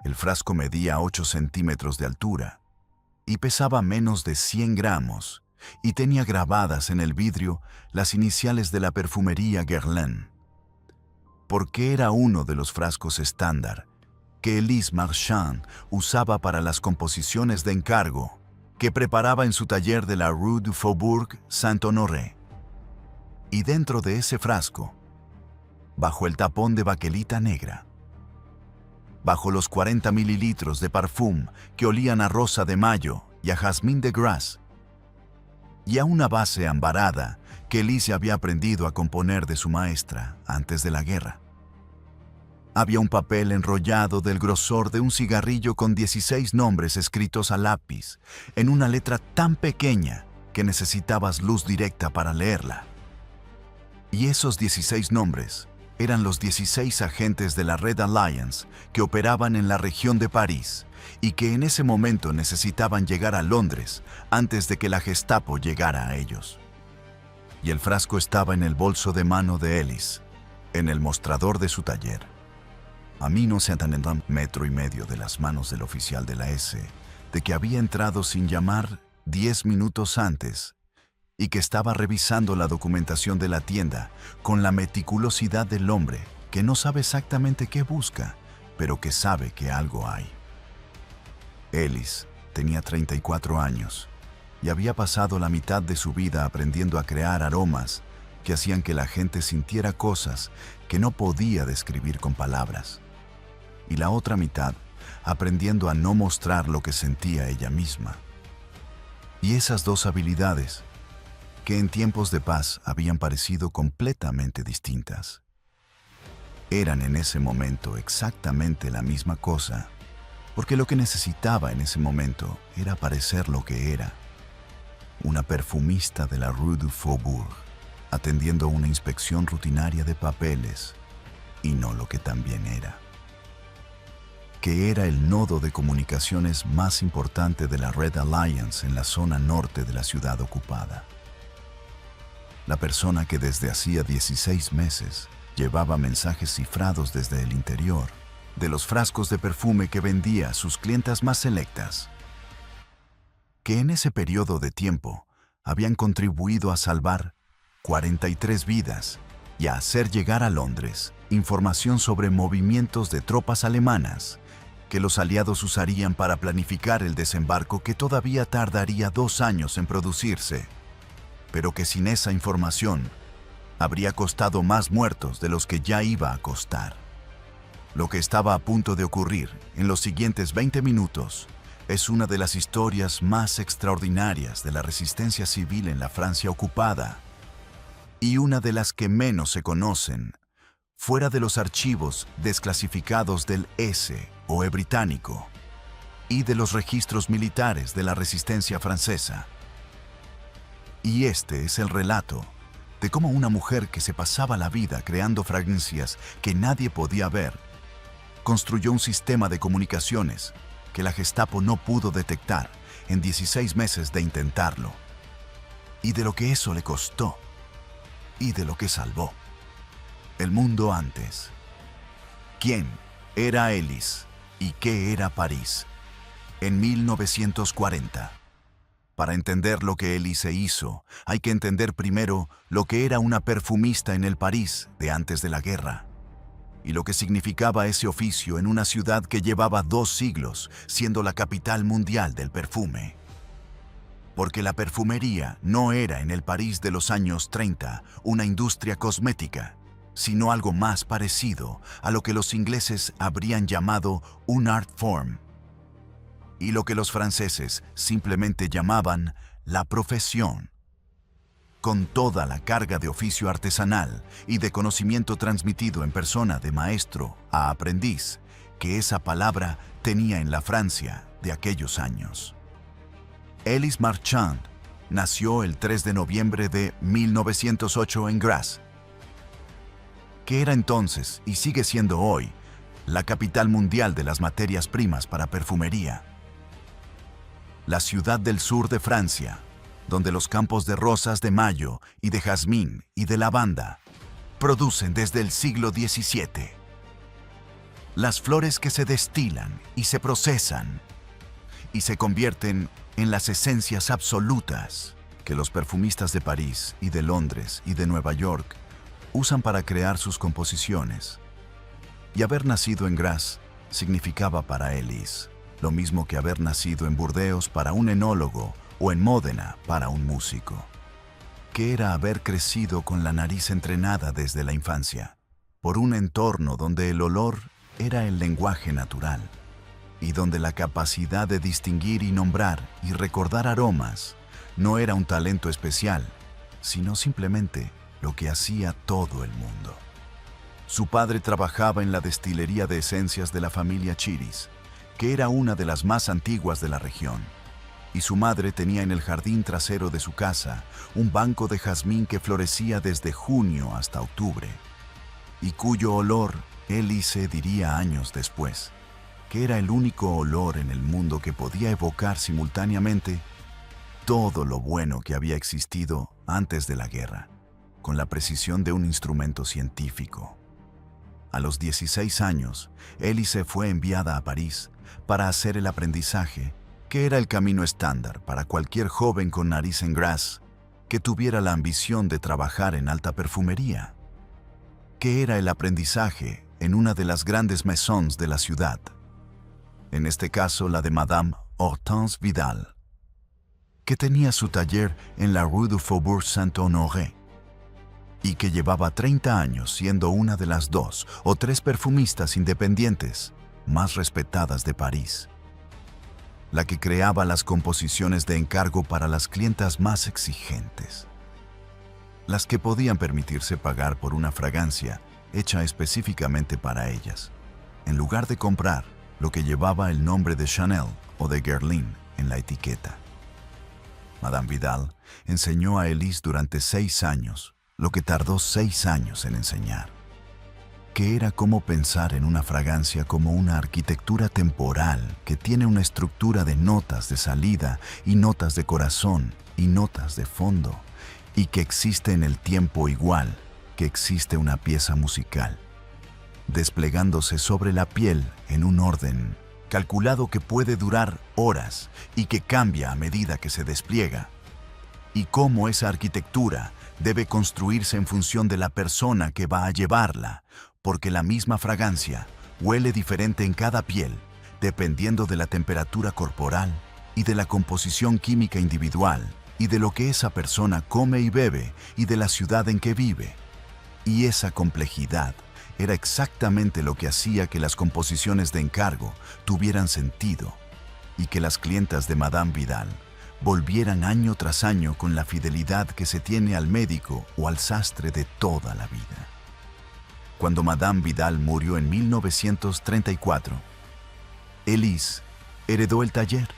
El frasco medía 8 centímetros de altura y pesaba menos de 100 gramos y tenía grabadas en el vidrio las iniciales de la perfumería Guerlain, porque era uno de los frascos estándar que Élise Marchand usaba para las composiciones de encargo que preparaba en su taller de la Rue du Faubourg Saint-Honoré. Y dentro de ese frasco, bajo el tapón de baquelita negra, bajo los 40 mililitros de parfum que olían a rosa de mayo y a jazmín de Grasse, y a una base ambarada que Élise había aprendido a componer de su maestra antes de la guerra, había un papel enrollado del grosor de un cigarrillo con 16 nombres escritos a lápiz, en una letra tan pequeña que necesitabas luz directa para leerla. Y esos 16 nombres eran los 16 agentes de la Red Alliance que operaban en la región de París y que en ese momento necesitaban llegar a Londres antes de que la Gestapo llegara a ellos. Y el frasco estaba en el bolso de mano de Élise, en el mostrador de su taller. A mí no se atendrán metro y medio de las manos del oficial de la S, de que había entrado sin llamar 10 minutos antes y que estaba revisando la documentación de la tienda con la meticulosidad del hombre que no sabe exactamente qué busca, pero que sabe que algo hay. Élise tenía 34 años y había pasado la mitad de su vida aprendiendo a crear aromas que hacían que la gente sintiera cosas que no podía describir con palabras. Y la otra mitad aprendiendo a no mostrar lo que sentía ella misma. Y esas dos habilidades, que en tiempos de paz habían parecido completamente distintas, eran en ese momento exactamente la misma cosa, porque lo que necesitaba en ese momento era parecer lo que era, una perfumista de la Rue du Faubourg, atendiendo una inspección rutinaria de papeles, y no lo que también era, que era el nodo de comunicaciones más importante de la Red Alliance en la zona norte de la ciudad ocupada. La persona que desde hacía 16 meses llevaba mensajes cifrados desde el interior de los frascos de perfume que vendía a sus clientas más selectas, que en ese periodo de tiempo habían contribuido a salvar 43 vidas y a hacer llegar a Londres información sobre movimientos de tropas alemanas que los aliados usarían para planificar el desembarco que todavía tardaría 2 años en producirse, pero que sin esa información habría costado más muertos de los que ya iba a costar. Lo que estaba a punto de ocurrir en los siguientes 20 minutos es una de las historias más extraordinarias de la resistencia civil en la Francia ocupada y una de las que menos se conocen, fuera de los archivos desclasificados del SOE británico y de los registros militares de la resistencia francesa. Y este es el relato de cómo una mujer que se pasaba la vida creando fragancias que nadie podía ver, construyó un sistema de comunicaciones que la Gestapo no pudo detectar en 16 meses de intentarlo, y de lo que eso le costó, y de lo que salvó el mundo antes. ¿Quién era Élise y qué era París en 1940? Para entender lo que Élise hizo, hay que entender primero lo que era una perfumista en el París de antes de la guerra, y lo que significaba ese oficio en una ciudad que llevaba 2 siglos siendo la capital mundial del perfume. Porque la perfumería no era en el París de los años 30 una industria cosmética, sino algo más parecido a lo que los ingleses habrían llamado un art form, y lo que los franceses simplemente llamaban la profesión, con toda la carga de oficio artesanal y de conocimiento transmitido en persona de maestro a aprendiz que esa palabra tenía en la Francia de aquellos años. Élise Marchand nació el 3 de noviembre de 1908 en Grasse, que era entonces y sigue siendo hoy la capital mundial de las materias primas para perfumería. La ciudad del sur de Francia, donde los campos de rosas de mayo y de jazmín y de lavanda producen desde el siglo XVII. Las flores que se destilan y se procesan y se convierten en las esencias absolutas que los perfumistas de París y de Londres y de Nueva York usan para crear sus composiciones. Y haber nacido en Grasse significaba para Elise lo mismo que haber nacido en Burdeos para un enólogo o en Módena para un músico, que era haber crecido con la nariz entrenada desde la infancia, por un entorno donde el olor era el lenguaje natural y donde la capacidad de distinguir y nombrar y recordar aromas no era un talento especial, sino simplemente lo que hacía todo el mundo. Su padre trabajaba en la destilería de esencias de la familia Chiris, que era una de las más antiguas de la región, y su madre tenía en el jardín trasero de su casa un banco de jazmín que florecía desde junio hasta octubre, y cuyo olor Elise diría años después que era el único olor en el mundo que podía evocar simultáneamente todo lo bueno que había existido antes de la guerra, con la precisión de un instrumento científico. A los 16 años, Elise fue enviada a París para hacer el aprendizaje, que era el camino estándar para cualquier joven con nariz en Grasse que tuviera la ambición de trabajar en alta perfumería, que era el aprendizaje en una de las grandes maisons de la ciudad, en este caso la de Madame Hortense Vidal, que tenía su taller en la Rue du Faubourg Saint-Honoré y que llevaba 30 años siendo una de las 2 o 3 perfumistas independientes más respetadas de París, la que creaba las composiciones de encargo para las clientas más exigentes, las que podían permitirse pagar por una fragancia hecha específicamente para ellas, en lugar de comprar lo que llevaba el nombre de Chanel o de Guerlain en la etiqueta. Madame Vidal enseñó a Elise durante 6 años lo que tardó 6 años en enseñar, que era cómo pensar en una fragancia como una arquitectura temporal que tiene una estructura de notas de salida y notas de corazón y notas de fondo, y que existe en el tiempo igual que existe una pieza musical, desplegándose sobre la piel en un orden calculado que puede durar horas y que cambia a medida que se despliega, y cómo esa arquitectura debe construirse en función de la persona que va a llevarla, porque la misma fragancia huele diferente en cada piel, dependiendo de la temperatura corporal y de la composición química individual, y de lo que esa persona come y bebe, y de la ciudad en que vive. Y esa complejidad era exactamente lo que hacía que las composiciones de encargo tuvieran sentido, y que las clientas de Madame Vidal volvieran año tras año con la fidelidad que se tiene al médico o al sastre de toda la vida. Cuando Madame Vidal murió en 1934, Elise heredó el taller,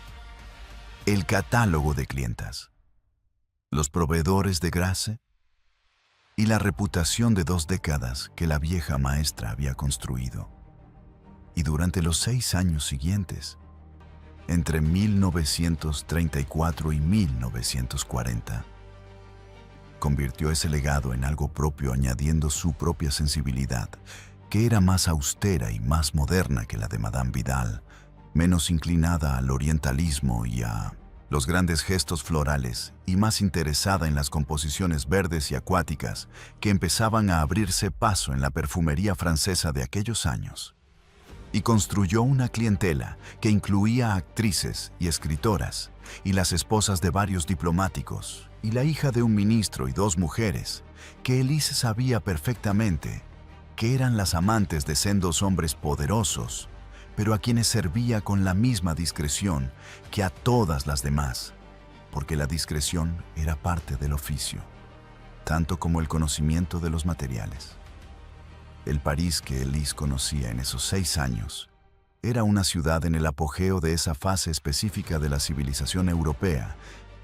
el catálogo de clientas, los proveedores de Grasse y la reputación de 2 décadas que la vieja maestra había construido. Y durante los 6 años siguientes, entre 1934 y 1940, convirtió ese legado en algo propio, añadiendo su propia sensibilidad, que era más austera y más moderna que la de Madame Vidal, menos inclinada al orientalismo y a los grandes gestos florales y más interesada en las composiciones verdes y acuáticas que empezaban a abrirse paso en la perfumería francesa de aquellos años. Y construyó una clientela que incluía a actrices y escritoras, y las esposas de varios diplomáticos, y la hija de un ministro y 2 mujeres, que Elise sabía perfectamente que eran las amantes de sendos hombres poderosos, pero a quienes servía con la misma discreción que a todas las demás, porque la discreción era parte del oficio, tanto como el conocimiento de los materiales. El París que Elise conocía en esos 6 años era una ciudad en el apogeo de esa fase específica de la civilización europea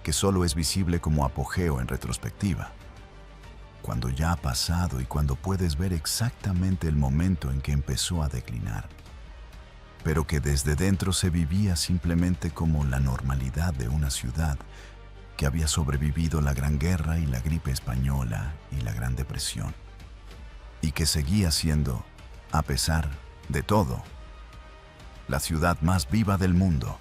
que solo es visible como apogeo en retrospectiva, cuando ya ha pasado y cuando puedes ver exactamente el momento en que empezó a declinar, pero que desde dentro se vivía simplemente como la normalidad de una ciudad que había sobrevivido la Gran Guerra y la gripe española y la Gran Depresión, y que seguía siendo, a pesar de todo. La ciudad más viva del mundo,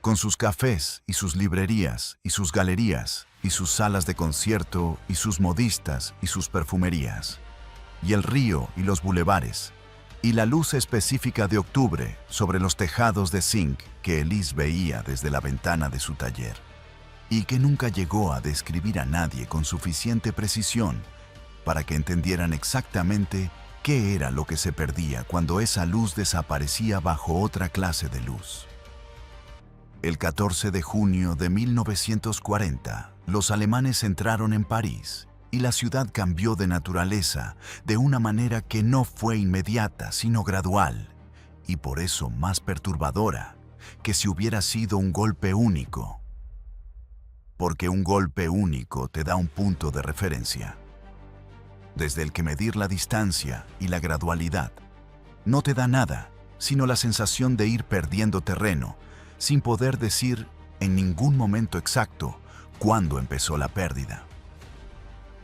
con sus cafés y sus librerías y sus galerías y sus salas de concierto y sus modistas y sus perfumerías, y el río y los bulevares, y la luz específica de octubre sobre los tejados de zinc que Elise veía desde la ventana de su taller, y que nunca llegó a describir a nadie con suficiente precisión para que entendieran exactamente qué era lo que se perdía cuando esa luz desaparecía bajo otra clase de luz. El 14 de junio de 1940, los alemanes entraron en París y la ciudad cambió de naturaleza de una manera que no fue inmediata, sino gradual, y por eso más perturbadora que si hubiera sido un golpe único. Porque un golpe único te da un punto de referencia, desde el que medir la distancia y la gradualidad. No te da nada, sino la sensación de ir perdiendo terreno, sin poder decir en ningún momento exacto cuándo empezó la pérdida.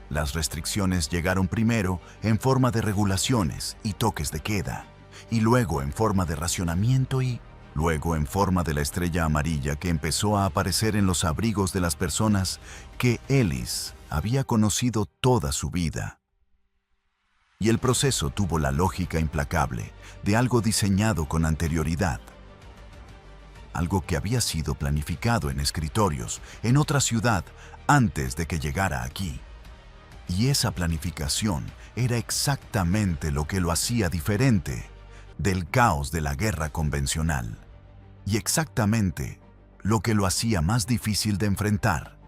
Las restricciones llegaron primero en forma de regulaciones y toques de queda, y luego en forma de racionamiento y luego en forma de la estrella amarilla que empezó a aparecer en los abrigos de las personas que Elise había conocido toda su vida. Y el proceso tuvo la lógica implacable de algo diseñado con anterioridad, algo que había sido planificado en escritorios en otra ciudad antes de que llegara aquí. Y esa planificación era exactamente lo que lo hacía diferente del caos de la guerra convencional, y exactamente lo que lo hacía más difícil de enfrentar,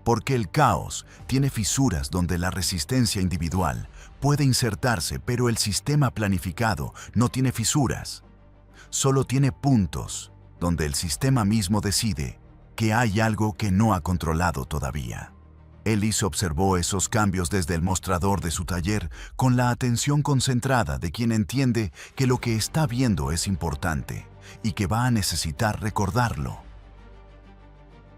porque el caos tiene fisuras donde la resistencia individual puede insertarse, pero el sistema planificado no tiene fisuras, solo tiene puntos donde el sistema mismo decide que hay algo que no ha controlado todavía. Elise observó esos cambios desde el mostrador de su taller con la atención concentrada de quien entiende que lo que está viendo es importante y que va a necesitar recordarlo.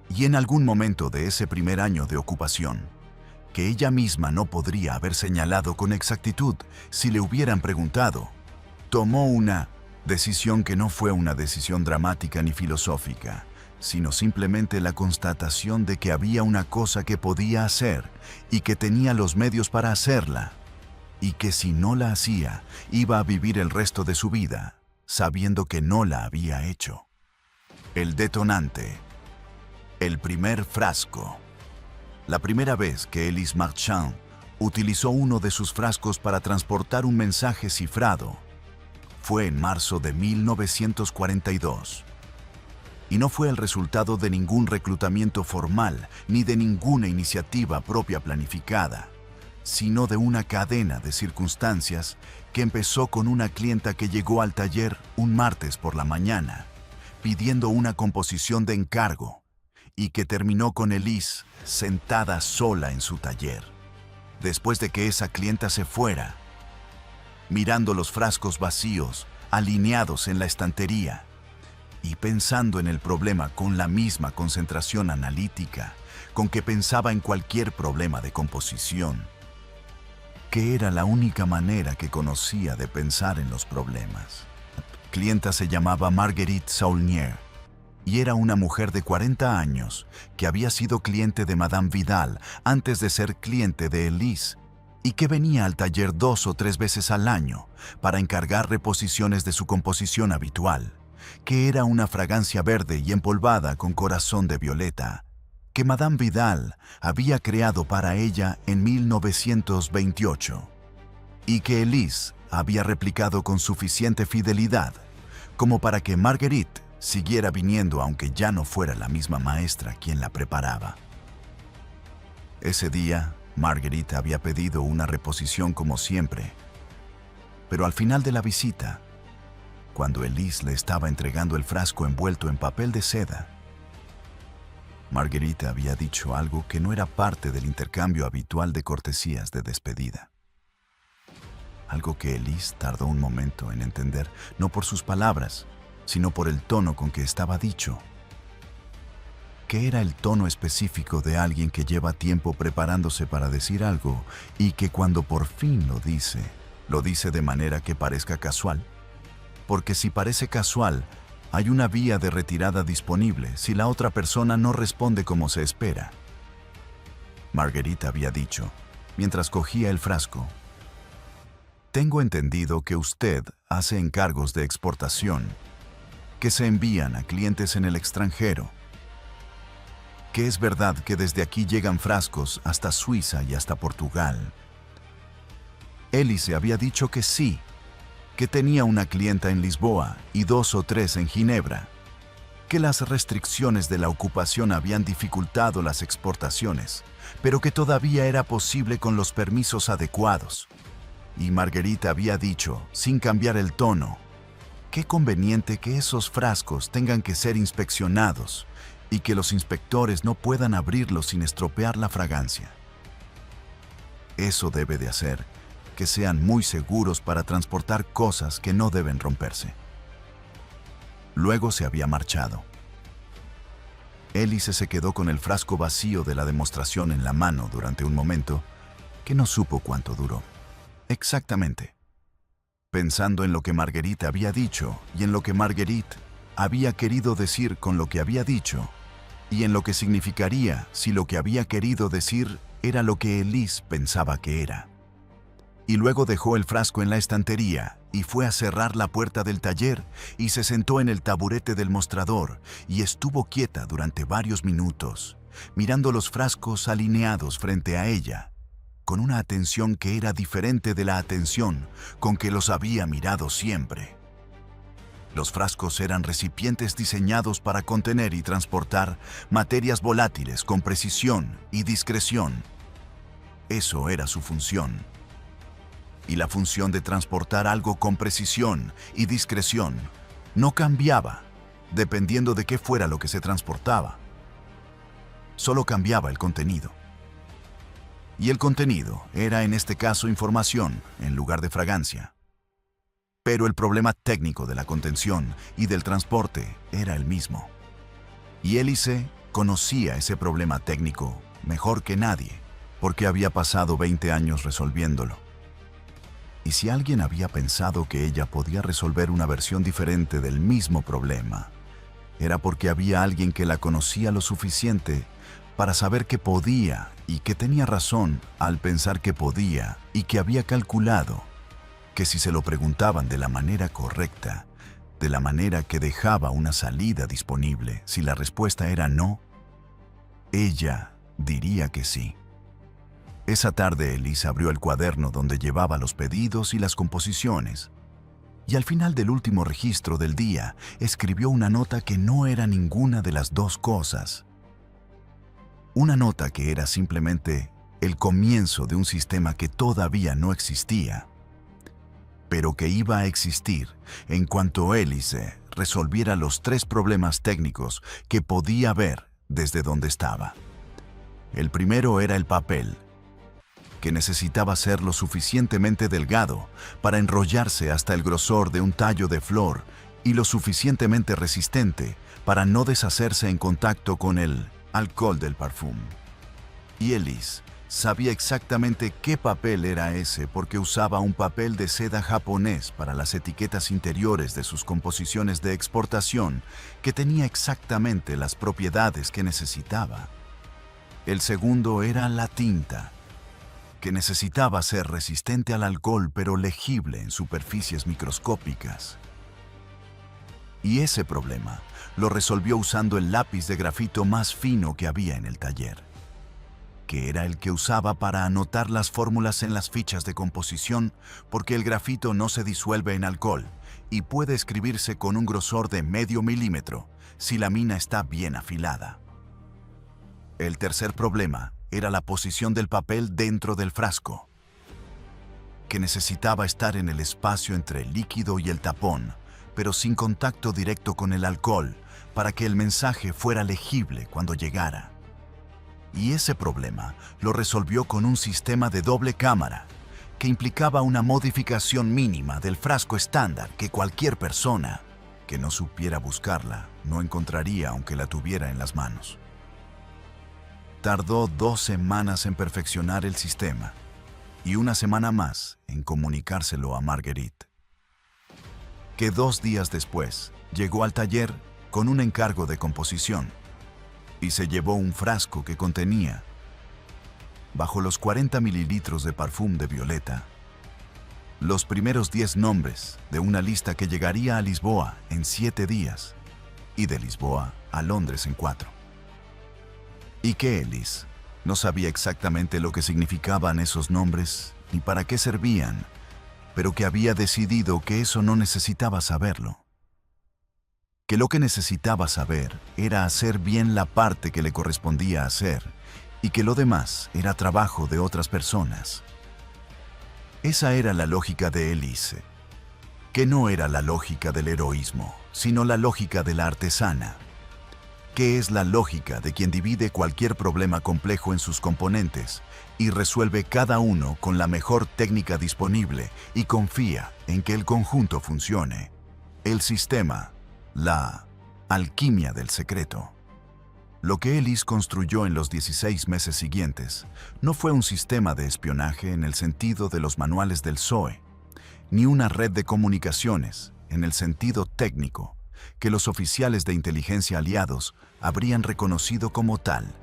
Y en algún momento de ese primer año de ocupación, que ella misma no podría haber señalado con exactitud si le hubieran preguntado, tomó una decisión que no fue una decisión dramática ni filosófica, sino simplemente la constatación de que había una cosa que podía hacer y que tenía los medios para hacerla, y que si no la hacía, iba a vivir el resto de su vida sabiendo que no la había hecho. El detonante. El primer frasco. La primera vez que Elise Marchand utilizó uno de sus frascos para transportar un mensaje cifrado fue en marzo de 1942. Y no fue el resultado de ningún reclutamiento formal ni de ninguna iniciativa propia planificada, sino de una cadena de circunstancias que empezó con una clienta que llegó al taller un martes por la mañana, pidiendo una composición de encargo, y que terminó con Elise sentada sola en su taller, después de que esa clienta se fuera, mirando los frascos vacíos alineados en la estantería y pensando en el problema con la misma concentración analítica con que pensaba en cualquier problema de composición, que era la única manera que conocía de pensar en los problemas. La clienta se llamaba Marguerite Saulnier y era una mujer de 40 años que había sido cliente de Madame Vidal antes de ser cliente de Elise y que venía al taller 2 o 3 veces al año para encargar reposiciones de su composición habitual, que era una fragancia verde y empolvada con corazón de violeta, que Madame Vidal había creado para ella en 1928 y que Elise había replicado con suficiente fidelidad como para que Marguerite siguiera viniendo aunque ya no fuera la misma maestra quien la preparaba. Ese día, Marguerite había pedido una reposición como siempre, pero al final de la visita, cuando Elise le estaba entregando el frasco envuelto en papel de seda, Marguerite había dicho algo que no era parte del intercambio habitual de cortesías de despedida. Algo que Elise tardó un momento en entender, no por sus palabras, sino por el tono con que estaba dicho. Que era el tono específico de alguien que lleva tiempo preparándose para decir algo y que cuando por fin lo dice, Lo dice de manera que parezca casual, porque si parece casual, hay una vía de retirada disponible si la otra persona no responde como se espera. Marguerite había dicho, mientras cogía el frasco: tengo entendido que usted hace encargos de exportación que se envían a clientes en el extranjero. Que es verdad que desde aquí llegan frascos hasta Suiza y hasta Portugal. Élise había dicho que sí, que tenía una clienta en Lisboa y 2 o 3 en Ginebra, que las restricciones de la ocupación habían dificultado las exportaciones, pero que todavía era posible con los permisos adecuados. Y Marguerite había dicho, sin cambiar el tono: qué conveniente que esos frascos tengan que ser inspeccionados y que los inspectores no puedan abrirlos sin estropear la fragancia. Eso debe de hacer que sean muy seguros para transportar cosas que no deben romperse. Luego se había marchado. Élise se quedó con el frasco vacío de la demostración en la mano durante un momento que no supo cuánto duró. Exactamente. Pensando en lo que Marguerite había dicho y en lo que Marguerite había querido decir con lo que había dicho, y en lo que significaría si lo que había querido decir era lo que Élise pensaba que era. Y luego dejó el frasco en la estantería y fue a cerrar la puerta del taller y se sentó en el taburete del mostrador y estuvo quieta durante varios minutos, mirando los frascos alineados frente a ella, con una atención que era diferente de la atención con que los había mirado siempre. Los frascos eran recipientes diseñados para contener y transportar materias volátiles con precisión y discreción. Eso era su función. Y la función de transportar algo con precisión y discreción no cambiaba dependiendo de qué fuera lo que se transportaba. Solo cambiaba el contenido. Y el contenido era en este caso información en lugar de fragancia. Pero el problema técnico de la contención y del transporte era el mismo. Y Élise conocía ese problema técnico mejor que nadie, porque había pasado 20 años resolviéndolo. Y si alguien había pensado que ella podía resolver una versión diferente del mismo problema, era porque había alguien que la conocía lo suficiente para saber que podía y que tenía razón al pensar que podía y que había calculado que si se lo preguntaban de la manera correcta, de la manera que dejaba una salida disponible, si la respuesta era no, ella diría que sí. Esa tarde Élise abrió el cuaderno donde llevaba los pedidos y las composiciones, y al final del último registro del día escribió una nota que no era ninguna de las dos cosas. Una nota que era simplemente el comienzo de un sistema que todavía no existía, pero que iba a existir en cuanto Élise resolviera los 3 problemas técnicos que podía ver desde donde estaba. El primero era el papel, que necesitaba ser lo suficientemente delgado para enrollarse hasta el grosor de un tallo de flor y lo suficientemente resistente para no deshacerse en contacto con el alcohol del perfume. Y Élise sabía exactamente qué papel era ese porque usaba un papel de seda japonés para las etiquetas interiores de sus composiciones de exportación que tenía exactamente las propiedades que necesitaba. El segundo era la tinta, que necesitaba ser resistente al alcohol pero legible en superficies microscópicas. Y ese problema lo resolvió usando el lápiz de grafito más fino que había en el taller, que era el que usaba para anotar las fórmulas en las fichas de composición porque el grafito no se disuelve en alcohol y puede escribirse con un grosor de medio milímetro si la mina está bien afilada. El tercer problema era la posición del papel dentro del frasco, que necesitaba estar en el espacio entre el líquido y el tapón, pero sin contacto directo con el alcohol, para que el mensaje fuera legible cuando llegara. Y ese problema lo resolvió con un sistema de doble cámara, que implicaba una modificación mínima del frasco estándar que cualquier persona que no supiera buscarla no encontraría aunque la tuviera en las manos. Tardó 2 semanas en perfeccionar el sistema, y una semana más en comunicárselo a Marguerite, que 2 días después llegó al taller con un encargo de composición y se llevó un frasco que contenía, bajo los 40 mililitros de parfum de violeta, los primeros 10 nombres de una lista que llegaría a Lisboa en 7 días y de Lisboa a Londres en 4. Y que Ellis no sabía exactamente lo que significaban esos nombres ni para qué servían, pero que había decidido que eso no necesitaba saberlo. Que lo que necesitaba saber era hacer bien la parte que le correspondía hacer y que lo demás era trabajo de otras personas. Esa era la lógica de Elise, que no era la lógica del heroísmo, sino la lógica de la artesana, que es la lógica de quien divide cualquier problema complejo en sus componentes y resuelve cada uno con la mejor técnica disponible y confía en que el conjunto funcione. El sistema, la alquimia del secreto. Lo que Ellis construyó en los 16 meses siguientes no fue un sistema de espionaje en el sentido de los manuales del PSOE, ni una red de comunicaciones en el sentido técnico que los oficiales de inteligencia aliados habrían reconocido como tal,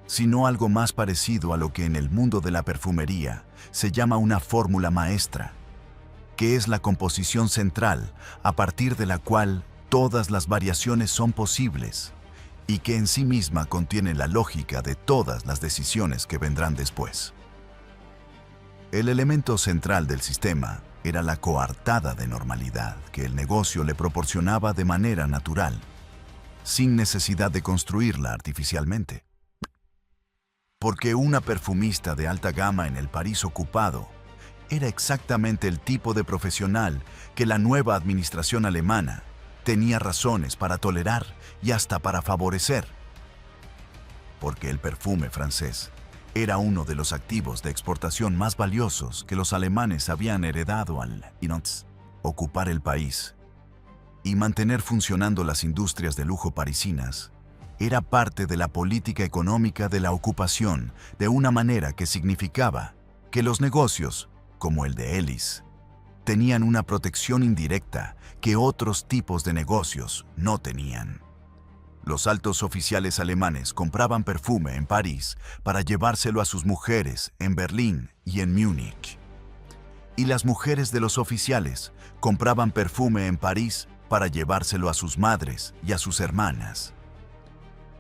sino algo más parecido a lo que en el mundo de la perfumería se llama una fórmula maestra, que es la composición central a partir de la cual todas las variaciones son posibles y que en sí misma contiene la lógica de todas las decisiones que vendrán después. El elemento central del sistema era la coartada de normalidad que el negocio le proporcionaba de manera natural, sin necesidad de construirla artificialmente. Porque una perfumista de alta gama en el París ocupado era exactamente el tipo de profesional que la nueva administración alemana tenía razones para tolerar y hasta para favorecer. Porque el perfume francés era uno de los activos de exportación más valiosos que los alemanes habían heredado al ocupar el país y mantener funcionando las industrias de lujo parisinas. Era parte de la política económica de la ocupación de una manera que significaba que los negocios, como el de Ellis, tenían una protección indirecta que otros tipos de negocios no tenían. Los altos oficiales alemanes compraban perfume en París para llevárselo a sus mujeres en Berlín y en Múnich. Y las mujeres de los oficiales compraban perfume en París para llevárselo a sus madres y a sus hermanas.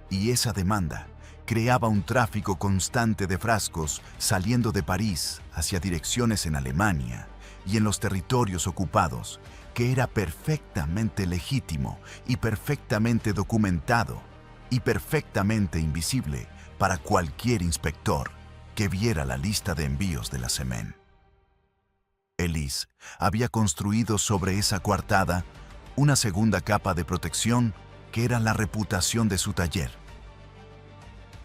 Y esa demanda creaba un tráfico constante de frascos saliendo de París hacia direcciones en Alemania y en los territorios ocupados, que era perfectamente legítimo y perfectamente documentado y perfectamente invisible para cualquier inspector que viera la lista de envíos de la Semen. Ellis había construido sobre esa coartada una segunda capa de protección que era la reputación de su taller,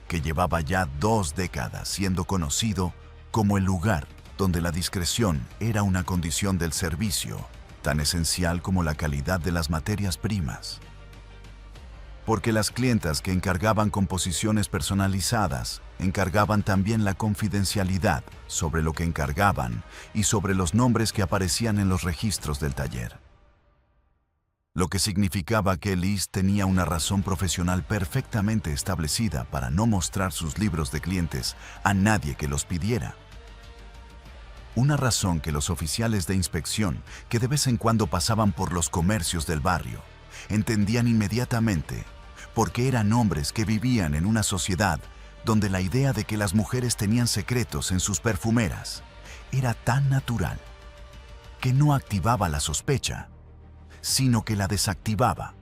que llevaba ya 2 décadas siendo conocido como el lugar donde la discreción era una condición del servicio, tan esencial como la calidad de las materias primas. Porque las clientas que encargaban composiciones personalizadas encargaban también la confidencialidad sobre lo que encargaban y sobre los nombres que aparecían en los registros del taller. Lo que significaba que Ellis tenía una razón profesional perfectamente establecida para no mostrar sus libros de clientes a nadie que los pidiera. Una razón que los oficiales de inspección, que de vez en cuando pasaban por los comercios del barrio, entendían inmediatamente, porque eran hombres que vivían en una sociedad donde la idea de que las mujeres tenían secretos en sus perfumeras era tan natural que no activaba la sospecha, sino que la desactivaba.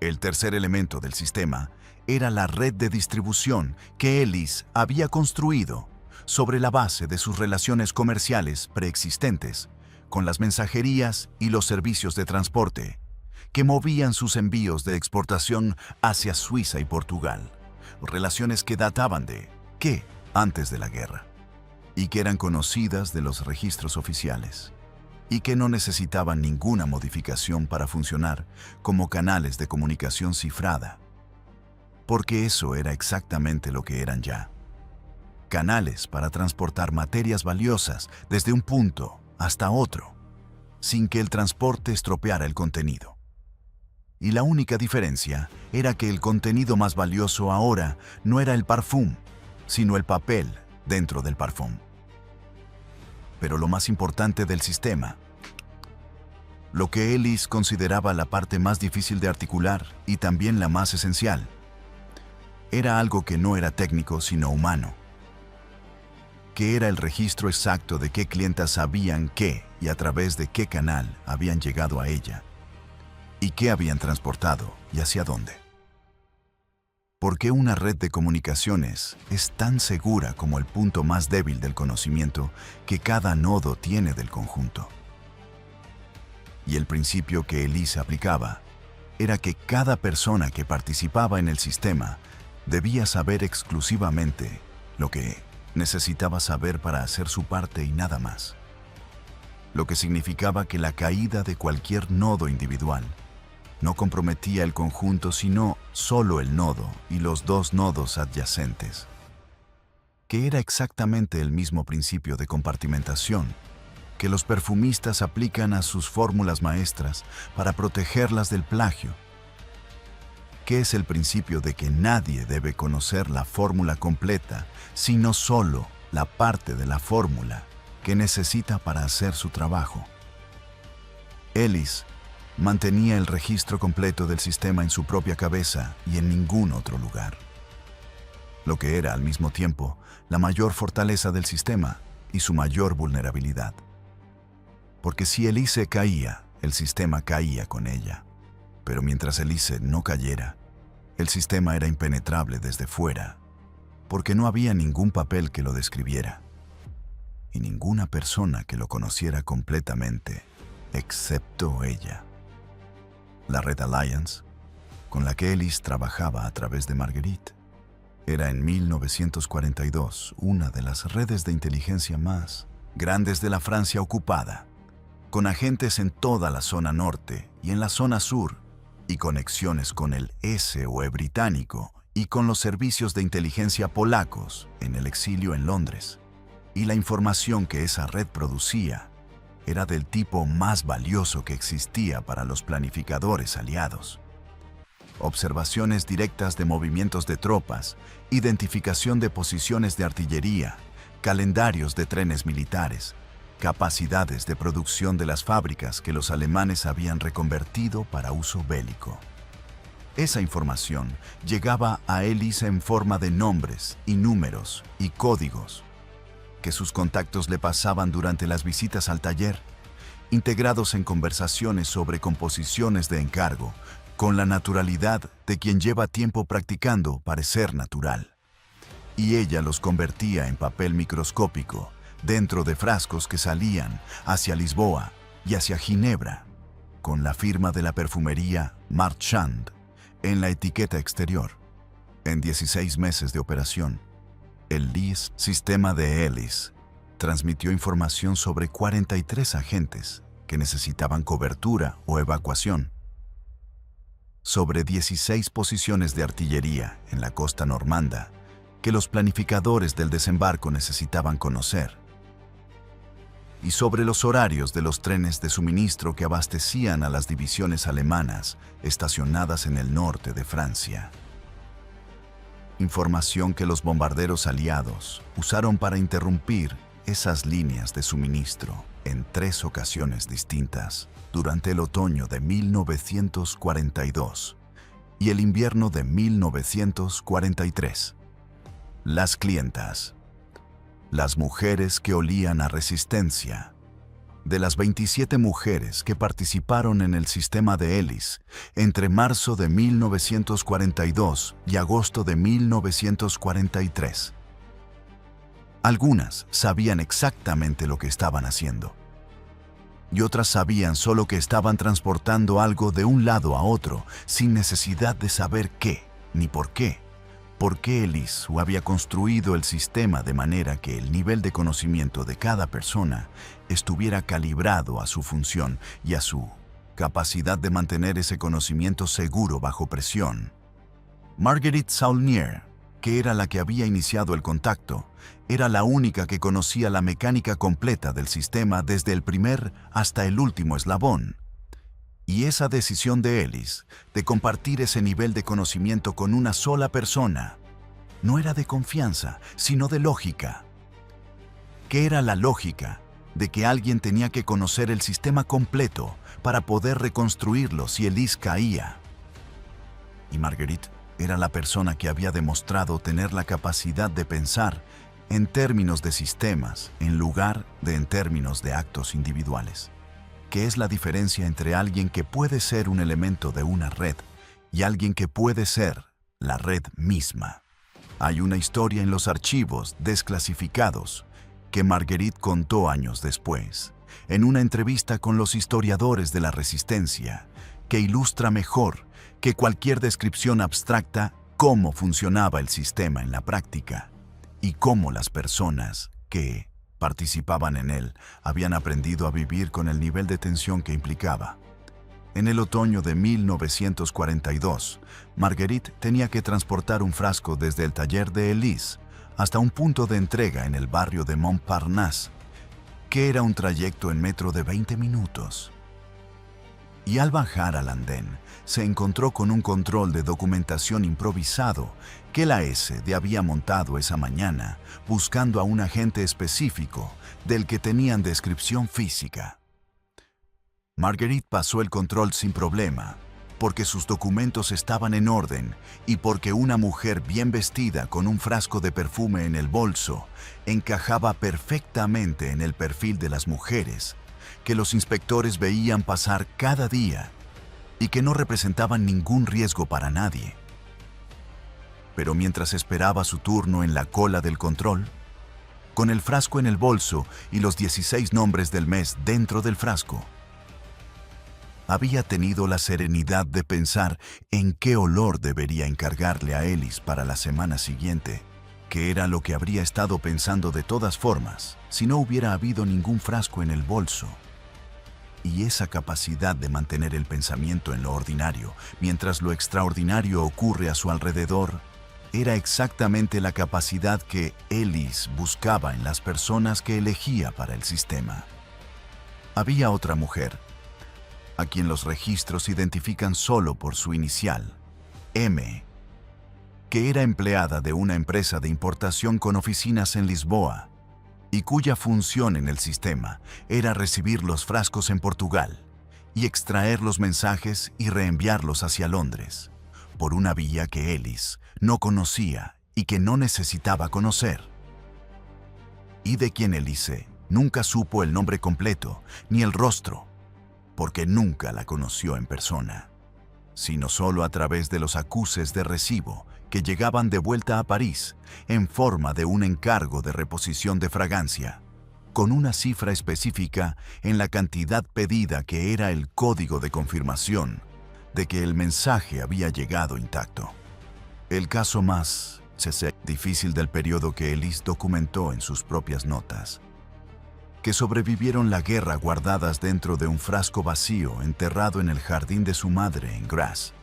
El tercer elemento del sistema era la red de distribución que Ellis había construido sobre la base de sus relaciones comerciales preexistentes con las mensajerías y los servicios de transporte, que movían sus envíos de exportación hacia Suiza y Portugal, relaciones que databan antes de la guerra, y que eran conocidas de los registros oficiales, y que no necesitaban ninguna modificación para funcionar como canales de comunicación cifrada, porque eso era exactamente lo que eran ya. canales para transportar materias valiosas desde un punto hasta otro, sin que el transporte estropeara el contenido. Y la única diferencia era que el contenido más valioso ahora no era el parfum, sino el papel dentro del parfum. Pero lo más importante del sistema, lo que Ellis consideraba la parte más difícil de articular y también la más esencial, era algo que no era técnico sino humano, que era el registro exacto de qué clientas sabían qué y a través de qué canal habían llegado a ella, y qué habían transportado y hacia dónde. Porque una red de comunicaciones es tan segura como el punto más débil del conocimiento que cada nodo tiene del conjunto. Y el principio que Ellis aplicaba era que cada persona que participaba en el sistema debía saber exclusivamente lo que necesitaba saber para hacer su parte y nada más. Lo que significaba que la caída de cualquier nodo individual no comprometía el conjunto sino solo el nodo y los dos nodos adyacentes, que era exactamente el mismo principio de compartimentación que los perfumistas aplican a sus fórmulas maestras para protegerlas del plagio, que es el principio de que nadie debe conocer la fórmula completa, sino solo la parte de la fórmula que necesita para hacer su trabajo. Ellis mantenía el registro completo del sistema en su propia cabeza y en ningún otro lugar, lo que era al mismo tiempo la mayor fortaleza del sistema y su mayor vulnerabilidad. Porque si Elise caía, el sistema caía con ella. Pero mientras Elise no cayera, el sistema era impenetrable desde fuera, porque no había ningún papel que lo describiera, y ninguna persona que lo conociera completamente, excepto ella. La Red Alliance, con la que Ellis trabajaba a través de Marguerite, era en 1942 una de las redes de inteligencia más grandes de la Francia ocupada, con agentes en toda la zona norte y en la zona sur, y conexiones con el SOE británico y con los servicios de inteligencia polacos en el exilio en Londres. Y la información que esa red producía era del tipo más valioso que existía para los planificadores aliados. Observaciones directas de movimientos de tropas, identificación de posiciones de artillería, calendarios de trenes militares, capacidades de producción de las fábricas que los alemanes habían reconvertido para uso bélico. Esa información llegaba a Ellis en forma de nombres y números y códigos que sus contactos le pasaban durante las visitas al taller, integrados en conversaciones sobre composiciones de encargo, con la naturalidad de quien lleva tiempo practicando parecer natural. Y ella los convertía en papel microscópico, dentro de frascos que salían hacia Lisboa y hacia Ginebra, con la firma de la perfumería Marchand en la etiqueta exterior. En 16 meses de operación, el LIS sistema de Ellis transmitió información sobre 43 agentes que necesitaban cobertura o evacuación, sobre 16 posiciones de artillería en la costa normanda que los planificadores del desembarco necesitaban conocer, y sobre los horarios de los trenes de suministro que abastecían a las divisiones alemanas estacionadas en el norte de Francia. Información que los bombarderos aliados usaron para interrumpir esas líneas de suministro en 3 ocasiones distintas durante el otoño de 1942 y el invierno de 1943. Las clientas, las mujeres que olían a resistencia. De las 27 mujeres que participaron en el sistema de Ellis entre marzo de 1942 y agosto de 1943. Algunas sabían exactamente lo que estaban haciendo, y otras sabían solo que estaban transportando algo de un lado a otro sin necesidad de saber qué ni por qué. Porque Ellis había construido el sistema de manera que el nivel de conocimiento de cada persona estuviera calibrado a su función y a su capacidad de mantener ese conocimiento seguro bajo presión. Marguerite Saulnier que era la que había iniciado el contacto, era la única que conocía la mecánica completa del sistema desde el primer hasta el último eslabón. Y esa decisión de Ellis, de compartir ese nivel de conocimiento con una sola persona, no era de confianza, sino de lógica. ¿Qué era la lógica? De que alguien tenía que conocer el sistema completo para poder reconstruirlo si Ellis caía. Y Marguerite era la persona que había demostrado tener la capacidad de pensar en términos de sistemas en lugar de en términos de actos individuales. ¿Qué es la diferencia entre alguien que puede ser un elemento de una red y alguien que puede ser la red misma? Hay una historia en los archivos desclasificados que Marguerite contó años después, en una entrevista con los historiadores de la Resistencia, que ilustra mejor que cualquier descripción abstracta cómo funcionaba el sistema en la práctica y cómo las personas que participaban en él habían aprendido a vivir con el nivel de tensión que implicaba. En el otoño de 1942, Marguerite tenía que transportar un frasco desde el taller de Ellis hasta un punto de entrega en el barrio de Montparnasse, que era un trayecto en metro de 20 minutos. Y al bajar al andén, se encontró con un control de documentación improvisado que la SD había montado esa mañana, buscando a un agente específico del que tenían descripción física. Marguerite pasó el control sin problema, porque sus documentos estaban en orden y porque una mujer bien vestida con un frasco de perfume en el bolso encajaba perfectamente en el perfil de las mujeres que los inspectores veían pasar cada día y que no representaban ningún riesgo para nadie. Pero mientras esperaba su turno en la cola del control, con el frasco en el bolso y los 16 nombres del mes dentro del frasco, había tenido la serenidad de pensar en qué olor debería encargarle a Ellis para la semana siguiente, que era lo que habría estado pensando de todas formas si no hubiera habido ningún frasco en el bolso. Y esa capacidad de mantener el pensamiento en lo ordinario mientras lo extraordinario ocurre a su alrededor era exactamente la capacidad que Ellis buscaba en las personas que elegía para el sistema. Había otra mujer, a quien los registros identifican solo por su inicial, M, que era empleada de una empresa de importación con oficinas en Lisboa y cuya función en el sistema era recibir los frascos en Portugal y extraer los mensajes y reenviarlos hacia Londres, por una vía que Ellis no conocía y que no necesitaba conocer, y de quien Elise nunca supo el nombre completo ni el rostro, porque nunca la conoció en persona, sino solo a través de los acuses de recibo que llegaban de vuelta a París en forma de un encargo de reposición de fragancia, con una cifra específica en la cantidad pedida que era el código de confirmación de que el mensaje había llegado intacto. El caso más difícil del periodo que Ellis documentó en sus propias notas, que sobrevivieron la guerra guardadas dentro de un frasco vacío enterrado en el jardín de su madre en Grasse,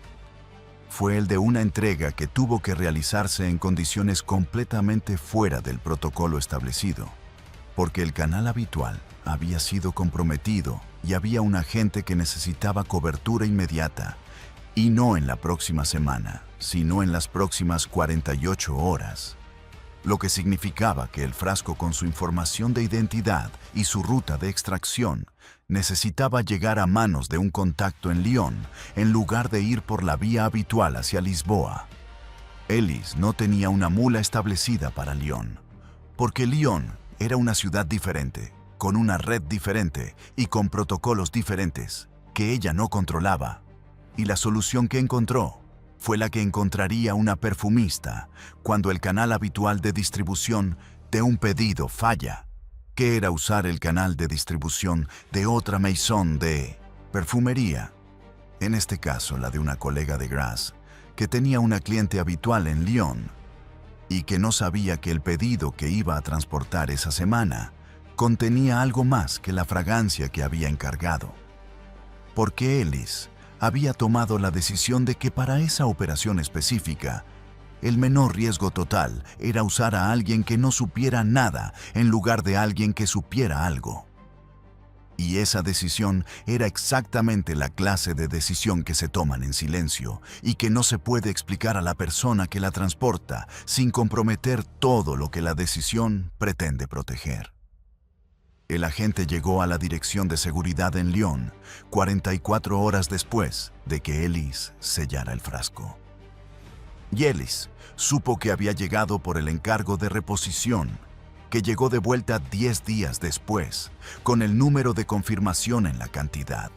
fue el de una entrega que tuvo que realizarse en condiciones completamente fuera del protocolo establecido, porque el canal habitual había sido comprometido y había un agente que necesitaba cobertura inmediata, y no en la próxima semana, sino en las próximas 48 horas. Lo que significaba que el frasco con su información de identidad y su ruta de extracción necesitaba llegar a manos de un contacto en Lyon en lugar de ir por la vía habitual hacia Lisboa. Ellis no tenía una mula establecida para Lyon, porque Lyon era una ciudad diferente, con una red diferente y con protocolos diferentes que ella no controlaba, y la solución que encontró fue la que encontraría una perfumista cuando el canal habitual de distribución de un pedido falla, que era usar el canal de distribución de otra maison de perfumería, en este caso la de una colega de Grasse, que tenía una cliente habitual en Lyon y que no sabía que el pedido que iba a transportar esa semana contenía algo más que la fragancia que había encargado. Porque Ellis había tomado la decisión de que para esa operación específica El menor riesgo total era usar a alguien que no supiera nada en lugar de alguien que supiera algo. Y esa decisión era exactamente la clase de decisión que se toman en silencio y que no se puede explicar a la persona que la transporta sin comprometer todo lo que la decisión pretende proteger. El agente llegó a la dirección de seguridad en Lyon 44 horas después de que Ellis sellara el frasco. Y Ellis supo que había llegado por el encargo de reposición, que llegó de vuelta 10 días después, con el número de confirmación en la cantidad.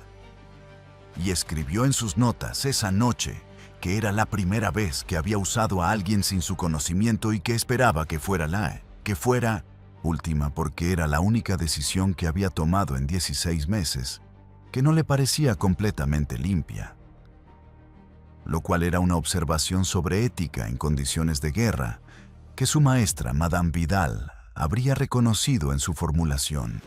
Y escribió en sus notas esa noche que era la primera vez que había usado a alguien sin su conocimiento y que esperaba que fuera última porque era la única decisión que había tomado en 16 meses, que no le parecía completamente limpia. Lo cual era una observación sobre ética en condiciones de guerra, que su maestra, Madame Vidal, habría reconocido en su formulación,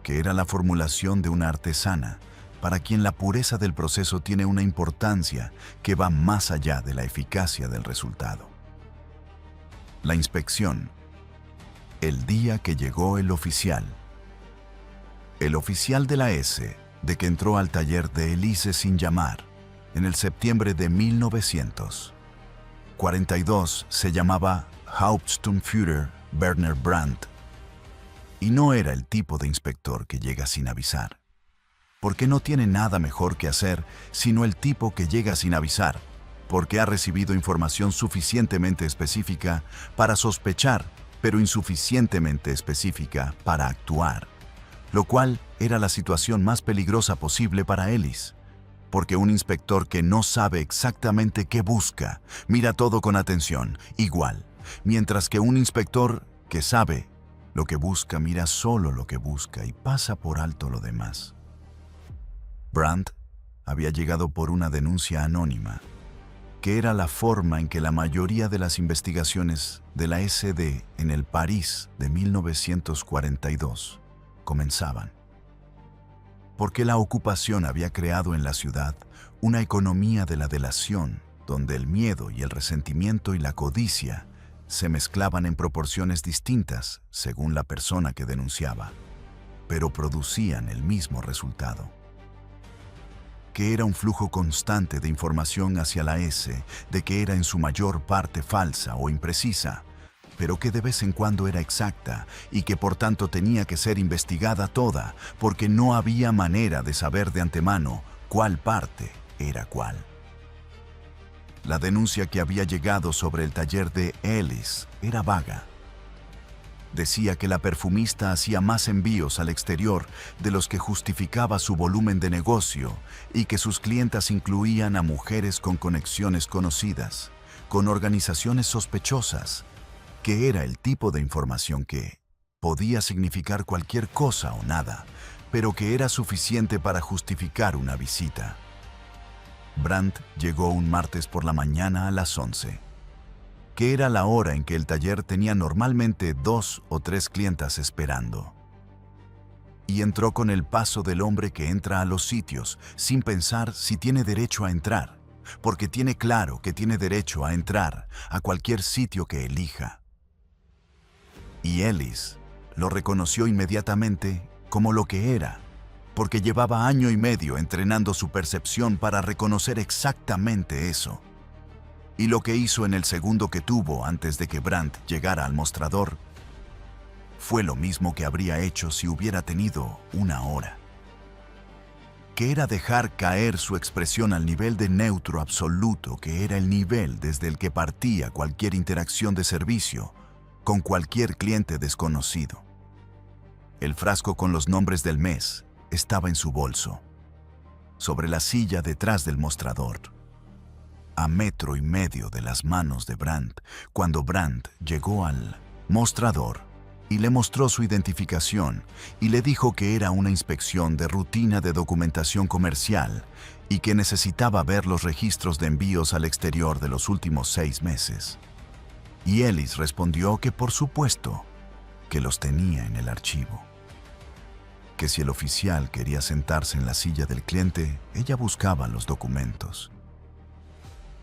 que era la formulación de una artesana, para quien la pureza del proceso tiene una importancia que va más allá de la eficacia del resultado. La inspección. El día que llegó el oficial. El oficial de la S, de que entró al taller de Elise sin llamar, en el septiembre de 1942, se llamaba Hauptsturmführer Werner Brandt. Y no era el tipo de inspector que llega sin avisar, porque no tiene nada mejor que hacer, sino el tipo que llega sin avisar, porque ha recibido información suficientemente específica para sospechar, pero insuficientemente específica para actuar, lo cual era la situación más peligrosa posible para Ellis, porque un inspector que no sabe exactamente qué busca, mira todo con atención, igual, mientras que un inspector que sabe lo que busca, mira solo lo que busca y pasa por alto lo demás. Brandt había llegado por una denuncia anónima, que era la forma en que la mayoría de las investigaciones de la SD en el París de 1942 comenzaban. Porque la ocupación había creado en la ciudad una economía de la delación, donde el miedo y el resentimiento y la codicia se mezclaban en proporciones distintas según la persona que denunciaba, pero producían el mismo resultado, que era un flujo constante de información hacia la S, de que era en su mayor parte falsa o imprecisa, pero que de vez en cuando era exacta y que por tanto tenía que ser investigada toda, porque no había manera de saber de antemano cuál parte era cuál. La denuncia que había llegado sobre el taller de Ellis era vaga. Decía que la perfumista hacía más envíos al exterior de los que justificaba su volumen de negocio y que sus clientas incluían a mujeres con conexiones conocidas, con organizaciones sospechosas, que era el tipo de información que podía significar cualquier cosa o nada, pero que era suficiente para justificar una visita. Brandt llegó un martes por la mañana a las 11, que era la hora en que el taller tenía normalmente 2 o 3 clientas esperando. Y entró con el paso del hombre que entra a los sitios sin pensar si tiene derecho a entrar, porque tiene claro que tiene derecho a entrar a cualquier sitio que elija. Y Ellis lo reconoció inmediatamente como lo que era, porque llevaba año y medio entrenando su percepción para reconocer exactamente eso. Y lo que hizo en el segundo que tuvo antes de que Brandt llegara al mostrador fue lo mismo que habría hecho si hubiera tenido una hora, que era dejar caer su expresión al nivel de neutro absoluto, que era el nivel desde el que partía cualquier interacción de servicio con cualquier cliente desconocido. El frasco con los nombres del mes estaba en su bolso, sobre la silla detrás del mostrador, a 1,5 metros de las manos de Brandt, cuando Brandt llegó al mostrador y le mostró su identificación y le dijo que era una inspección de rutina de documentación comercial y que necesitaba ver los registros de envíos al exterior de los últimos 6 meses. Y Ellis respondió que por supuesto que los tenía en el archivo, que si el oficial quería sentarse en la silla del cliente, ella buscaba los documentos.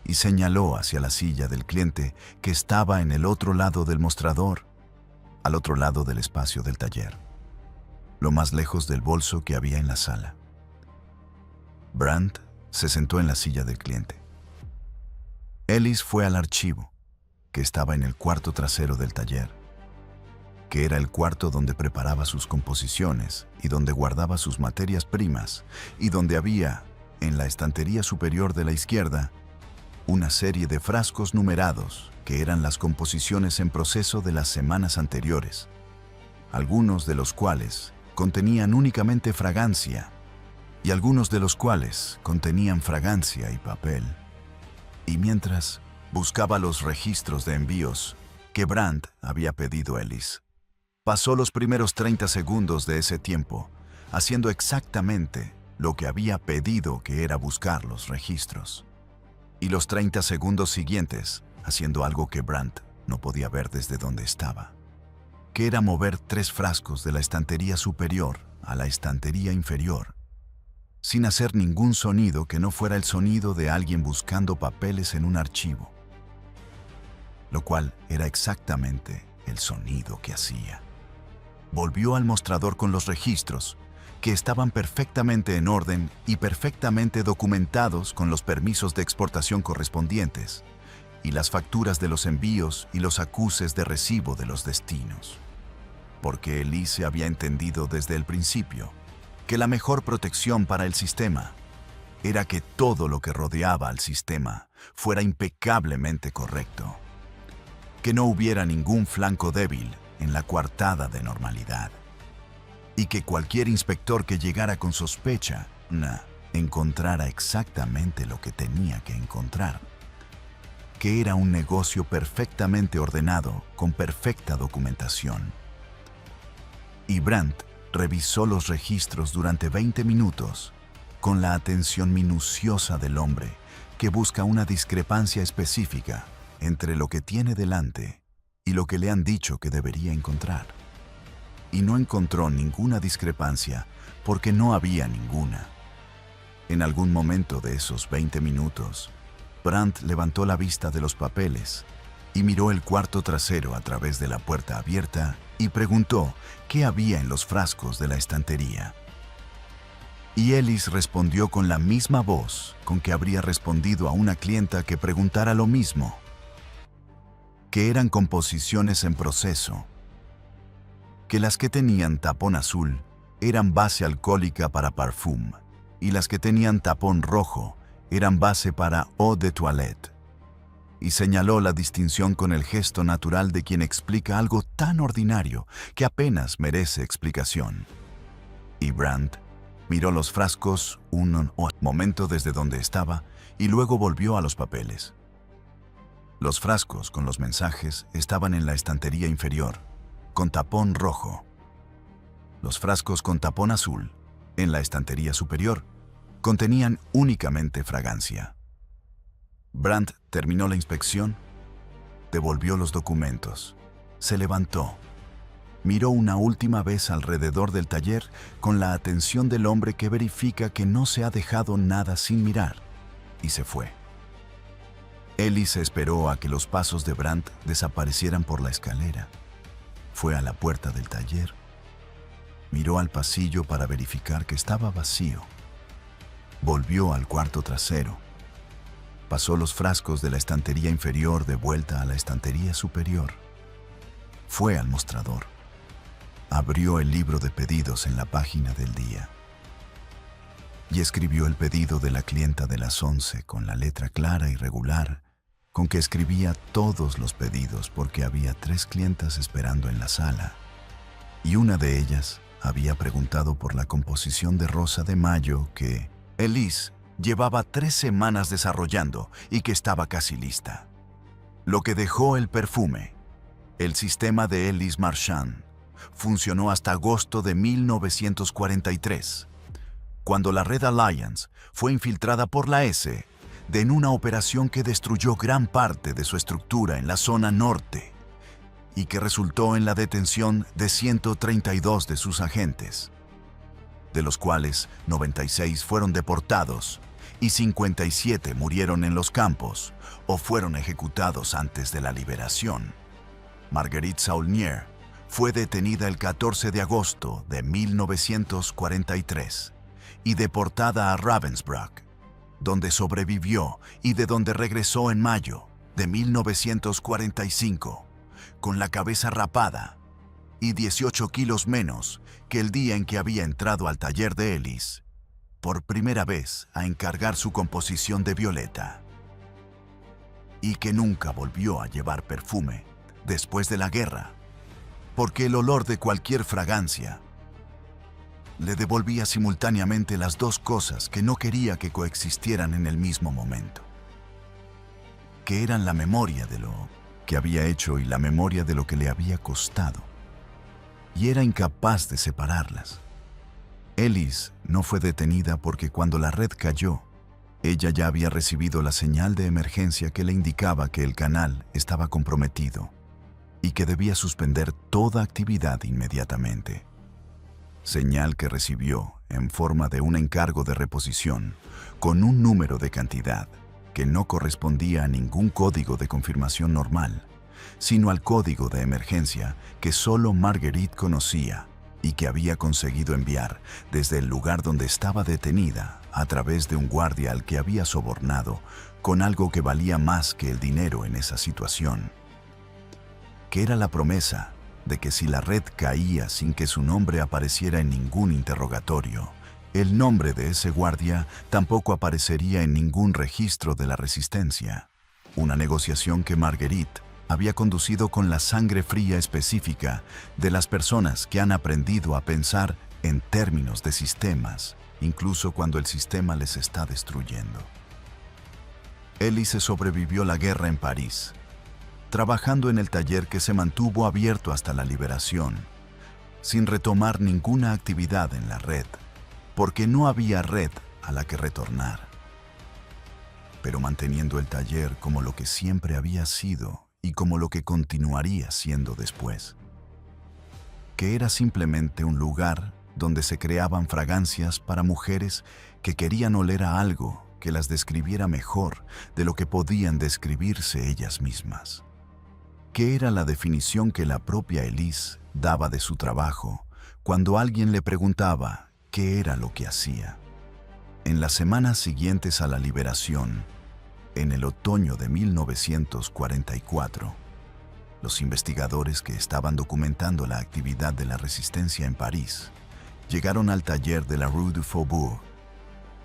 y señaló hacia la silla del cliente que estaba en el otro lado del mostrador, al otro lado del espacio del taller, lo más lejos del bolso que había en la sala. Brandt se sentó en la silla del cliente. Ellis fue al archivo, que estaba en el cuarto trasero del taller, que era el cuarto donde preparaba sus composiciones y donde guardaba sus materias primas, y donde había, en la estantería superior de la izquierda, una serie de frascos numerados que eran las composiciones en proceso de las semanas anteriores, algunos de los cuales contenían únicamente fragancia y algunos de los cuales contenían fragancia y papel. Y mientras buscaba los registros de envíos que Brandt había pedido a Ellis, pasó los primeros 30 segundos de ese tiempo haciendo exactamente lo que había pedido, que era buscar los registros, y los 30 segundos siguientes haciendo algo que Brandt no podía ver desde donde estaba, que era mover 3 frascos de la estantería superior a la estantería inferior, sin hacer ningún sonido que no fuera el sonido de alguien buscando papeles en un archivo, lo cual era exactamente el sonido que hacía. Volvió al mostrador con los registros, que estaban perfectamente en orden y perfectamente documentados con los permisos de exportación correspondientes, y las facturas de los envíos y los acuses de recibo de los destinos. Porque Elise había entendido desde el principio que la mejor protección para el sistema era que todo lo que rodeaba al sistema fuera impecablemente correcto, que no hubiera ningún flanco débil en la coartada de normalidad, y que cualquier inspector que llegara con sospecha encontrara exactamente lo que tenía que encontrar, que era un negocio perfectamente ordenado con perfecta documentación. Y Brandt revisó los registros durante 20 minutos con la atención minuciosa del hombre que busca una discrepancia específica entre lo que tiene delante y lo que le han dicho que debería encontrar. Y no encontró ninguna discrepancia porque no había ninguna. En algún momento de esos 20 minutos, Brandt levantó la vista de los papeles y miró el cuarto trasero a través de la puerta abierta y preguntó qué había en los frascos de la estantería. Y Ellis respondió con la misma voz con que habría respondido a una clienta que preguntara lo mismo, que eran composiciones en proceso, que las que tenían tapón azul eran base alcohólica para parfum y las que tenían tapón rojo eran base para eau de toilette, y señaló la distinción con el gesto natural de quien explica algo tan ordinario que apenas merece explicación. Y Brandt miró los frascos un momento desde donde estaba y luego volvió a los papeles. Los frascos con los mensajes estaban en la estantería inferior, con tapón rojo. Los frascos con tapón azul, en la estantería superior, contenían únicamente fragancia. Brandt terminó la inspección, devolvió los documentos, se levantó, miró una última vez alrededor del taller con la atención del hombre que verifica que no se ha dejado nada sin mirar, y se fue. Ellis esperó a que los pasos de Brandt desaparecieran por la escalera. Fue a la puerta del taller, miró al pasillo para verificar que estaba vacío. Volvió al cuarto trasero. Pasó los frascos de la estantería inferior de vuelta a la estantería superior. Fue al mostrador. Abrió el libro de pedidos en la página del día y escribió el pedido de la clienta de las 11 con la letra clara y regular con que escribía todos los pedidos, porque había 3 clientas esperando en la sala y una de ellas había preguntado por la composición de rosa de mayo que Elise llevaba 3 semanas desarrollando y que estaba casi lista. Lo que dejó el perfume, el sistema de Ellis Marchand, funcionó hasta agosto de 1943, cuando la Red Alliance fue infiltrada por la S en una operación que destruyó gran parte de su estructura en la zona norte y que resultó en la detención de 132 de sus agentes, de los cuales 96 fueron deportados y 57 murieron en los campos o fueron ejecutados antes de la liberación. Marguerite Saulnier fue detenida el 14 de agosto de 1943 y deportada a Ravensbrück, donde sobrevivió y de donde regresó en mayo de 1945, con la cabeza rapada y 18 kilos menos que el día en que había entrado al taller de Ellis, por primera vez a encargar su composición de violeta, y que nunca volvió a llevar perfume después de la guerra, porque el olor de cualquier fragancia le devolvía simultáneamente las dos cosas que no quería que coexistieran en el mismo momento, que eran la memoria de lo que había hecho y la memoria de lo que le había costado, y era incapaz de separarlas. Ellis no fue detenida porque cuando la red cayó, ella ya había recibido la señal de emergencia que le indicaba que el canal estaba comprometido y que debía suspender toda actividad inmediatamente. Señal que recibió en forma de un encargo de reposición con un número de cantidad que no correspondía a ningún código de confirmación normal, sino al código de emergencia que solo Marguerite conocía y que había conseguido enviar desde el lugar donde estaba detenida a través de un guardia al que había sobornado con algo que valía más que el dinero en esa situación, que era la promesa de que si la red caía sin que su nombre apareciera en ningún interrogatorio, el nombre de ese guardia tampoco aparecería en ningún registro de la resistencia. Una negociación que Marguerite había conducido con la sangre fría específica de las personas que han aprendido a pensar en términos de sistemas, incluso cuando el sistema les está destruyendo. Ellis sobrevivió la guerra en París, trabajando en el taller que se mantuvo abierto hasta la liberación, sin retomar ninguna actividad en la red, porque no había red a la que retornar, pero manteniendo el taller como lo que siempre había sido y como lo que continuaría siendo después, que era simplemente un lugar donde se creaban fragancias para mujeres que querían oler a algo que las describiera mejor de lo que podían describirse ellas mismas, que era la definición que la propia Ellis daba de su trabajo cuando alguien le preguntaba qué era lo que hacía. En las semanas siguientes a la liberación, en el otoño de 1944, los investigadores que estaban documentando la actividad de la resistencia en París llegaron al taller de la Rue du Faubourg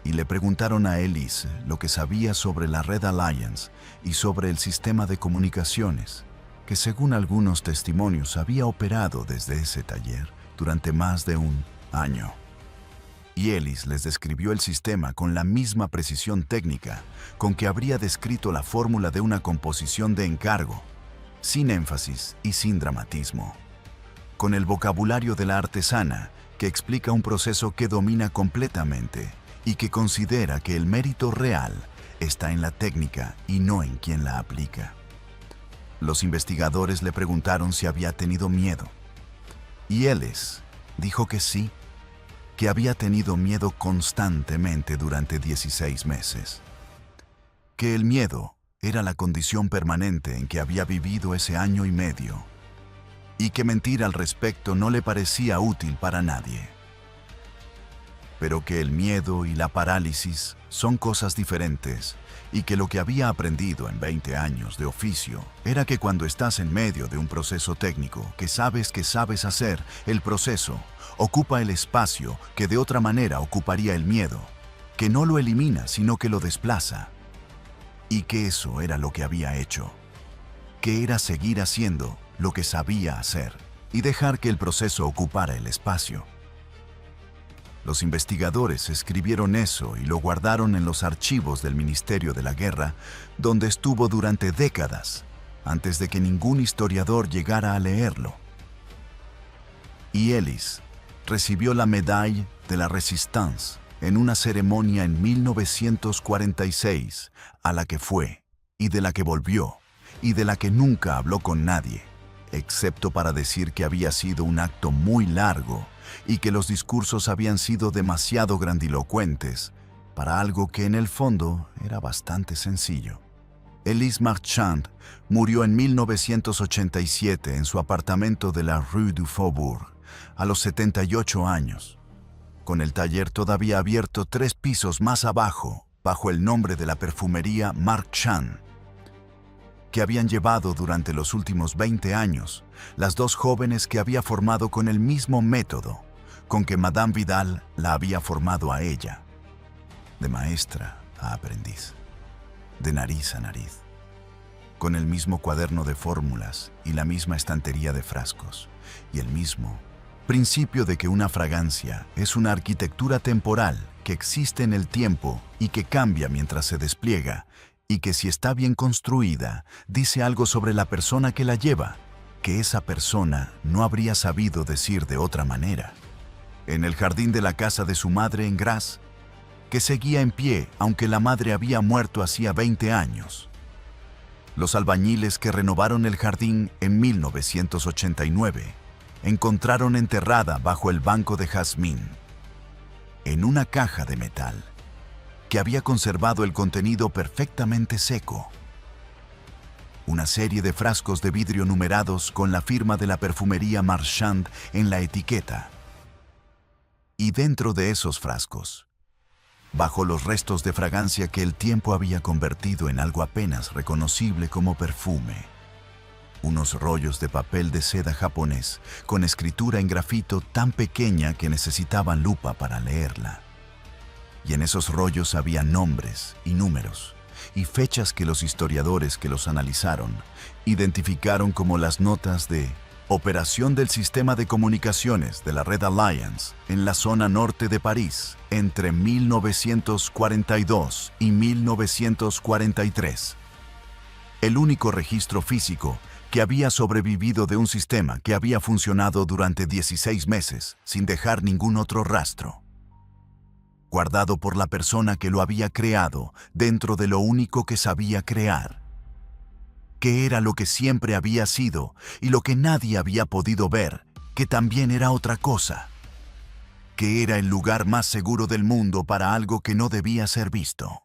y le preguntaron a Ellis lo que sabía sobre la Red Alliance y sobre el sistema de comunicaciones que, según algunos testimonios, había operado desde ese taller durante más de un año. Y Ellis les describió el sistema con la misma precisión técnica con que habría descrito la fórmula de una composición de encargo, sin énfasis y sin dramatismo, con el vocabulario de la artesana que explica un proceso que domina completamente y que considera que el mérito real está en la técnica y no en quien la aplica. Los investigadores le preguntaron si había tenido miedo, y Ellis dijo que sí, que había tenido miedo constantemente durante 16 meses, que el miedo era la condición permanente en que había vivido ese año y medio, y que mentir al respecto no le parecía útil para nadie, pero que el miedo y la parálisis son cosas diferentes y que lo que había aprendido en 20 años de oficio era que cuando estás en medio de un proceso técnico que sabes hacer, el proceso ocupa el espacio que de otra manera ocuparía el miedo, que no lo elimina sino que lo desplaza, y que eso era lo que había hecho, que era seguir haciendo lo que sabía hacer y dejar que el proceso ocupara el espacio. Los investigadores escribieron eso y lo guardaron en los archivos del Ministerio de la Guerra, donde estuvo durante décadas, antes de que ningún historiador llegara a leerlo. Y Ellis recibió la Médaille de la Résistance en una ceremonia en 1946, a la que fue, y de la que volvió, y de la que nunca habló con nadie, excepto para decir que había sido un acto muy largo y que los discursos habían sido demasiado grandilocuentes para algo que en el fondo era bastante sencillo. Elise Marchand murió en 1987 en su apartamento de la Rue du Faubourg, a los 78 años, con el taller todavía abierto 3 pisos más abajo, bajo el nombre de la perfumería Marchand, que habían llevado durante los últimos 20 años las 2 jóvenes que había formado con el mismo método con que Madame Vidal la había formado a ella, de maestra a aprendiz, de nariz a nariz, con el mismo cuaderno de fórmulas y la misma estantería de frascos, y el mismo principio de que una fragancia es una arquitectura temporal que existe en el tiempo y que cambia mientras se despliega, y que si está bien construida, dice algo sobre la persona que la lleva, que esa persona no habría sabido decir de otra manera. En el jardín de la casa de su madre en Grasse, que seguía en pie aunque la madre había muerto hacía 20 años. Los albañiles que renovaron el jardín en 1989 encontraron enterrada bajo el banco de jazmín, en una caja de metal, que había conservado el contenido perfectamente seco, una serie de frascos de vidrio numerados con la firma de la perfumería Marchand en la etiqueta. Y dentro de esos frascos, bajo los restos de fragancia que el tiempo había convertido en algo apenas reconocible como perfume, unos rollos de papel de seda japonés con escritura en grafito tan pequeña que necesitaban lupa para leerla. Y en esos rollos había nombres y números y fechas que los historiadores que los analizaron identificaron como las notas de operación del sistema de comunicaciones de la Red Alliance en la zona norte de París entre 1942 y 1943. El único registro físico que había sobrevivido de un sistema que había funcionado durante 16 meses sin dejar ningún otro rastro, guardado por la persona que lo había creado dentro de lo único que sabía crear, que era lo que siempre había sido y lo que nadie había podido ver, que también era otra cosa, que era el lugar más seguro del mundo para algo que no debía ser visto.